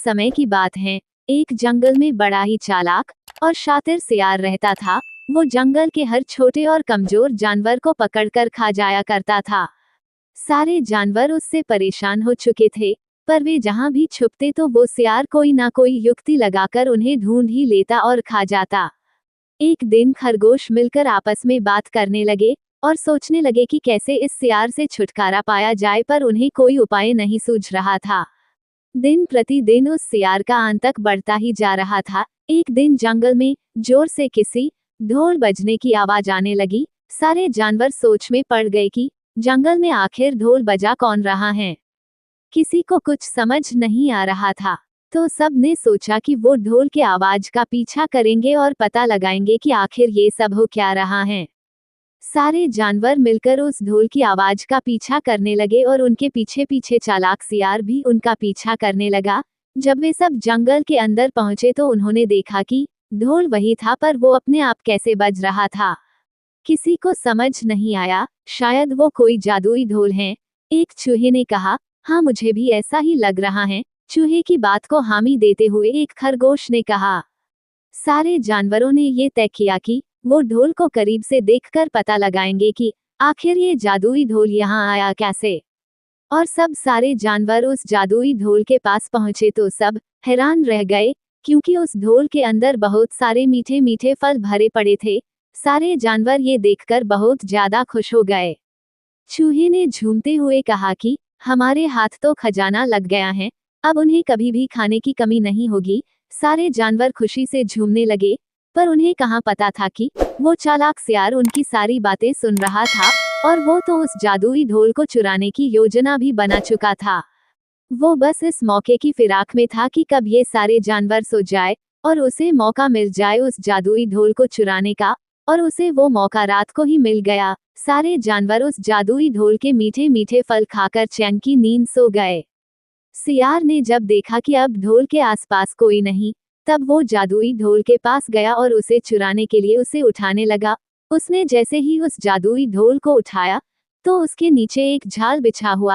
समय की बात है। एक जंगल में बड़ा ही चालाक और शातिर सियार रहता था। वो जंगल के हर छोटे और कमजोर जानवर को पकड़कर खा जाया करता था। सारे जानवर उससे परेशान हो चुके थे, पर वे जहां भी छुपते तो वो सियार कोई ना कोई युक्ति लगाकर उन्हें ढूंढ ही लेता और खा जाता। एक दिन खरगोश मिलकर आपस में बात करने लगे और सोचने लगे कि कैसे इस सियार से छुटकारा पाया जाए, पर उन्हें कोई उपाय नहीं सूझ रहा था। दिन प्रतिदिन उस सियार का आतंक बढ़ता ही जा रहा था। एक दिन जंगल में जोर से किसी ढोल बजने की आवाज आने लगी। सारे जानवर सोच में पड़ गए कि जंगल में आखिर ढोल बजा कौन रहा है। किसी को कुछ समझ नहीं आ रहा था, तो सब ने सोचा कि वो ढोल के आवाज का पीछा करेंगे और पता लगाएंगे कि आखिर ये सब हो क्या रहा है। सारे जानवर मिलकर उस ढोल की आवाज का पीछा करने लगे और उनके पीछे पीछे चालाक सियार भी उनका पीछा करने लगा। जब वे सब जंगल के अंदर पहुंचे तो उन्होंने देखा कि ढोल वही था, पर वो अपने आप कैसे बज रहा था। किसी को समझ नहीं आया, शायद वो कोई जादुई ढोल है। एक चूहे ने कहा, हाँ मुझे भी ऐसा ही लग रहा है। चूहे की बात को हामी देते हुए एक खरगोश ने कहा। सारे जानवरों ने ये तय किया कि वो ढोल को करीब से देखकर पता लगाएंगे कि आखिर ये जादुई ढोल यहाँ आया कैसे। और सब सारे जानवर उस जादुई ढोल के पास पहुंचे तो सब हैरान रह गए, क्योंकि उस ढोल के अंदर बहुत सारे मीठे मीठे फल भरे पड़े थे। सारे जानवर ये देखकर बहुत ज्यादा खुश हो गए। चूहे ने झूमते हुए कहा कि हमारे हाथ तो खजाना लग गया है, अब उन्हें कभी भी खाने की कमी नहीं होगी। सारे जानवर खुशी से झूमने लगे, पर उन्हें कहाँ पता था कि वो चालाक सियार उनकी सारी बातें सुन रहा था और वो तो उस जादुई ढोल को चुराने की योजना भी बना चुका था। वो बस इस मौके की फिराक में था कि कब ये सारे जानवर सो जाए और उसे मौका मिल जाए उस जादुई ढोल को चुराने का, और उसे वो मौका रात को ही मिल गया। सारे जानवर उस जादुई ढोल के मीठे मीठे फल खाकर चैन की नींद सो गए। सियार ने जब देखा कि अब ढोल के आसपास कोई नहीं, तब वो जादुई ढोल के पास गया और उसे चुराने के लिए उसे उठाने लगा। उसने जैसे ही उस जादुई ढोल को उठाया, तो उसके नीचे एक झाल बिछा हुआ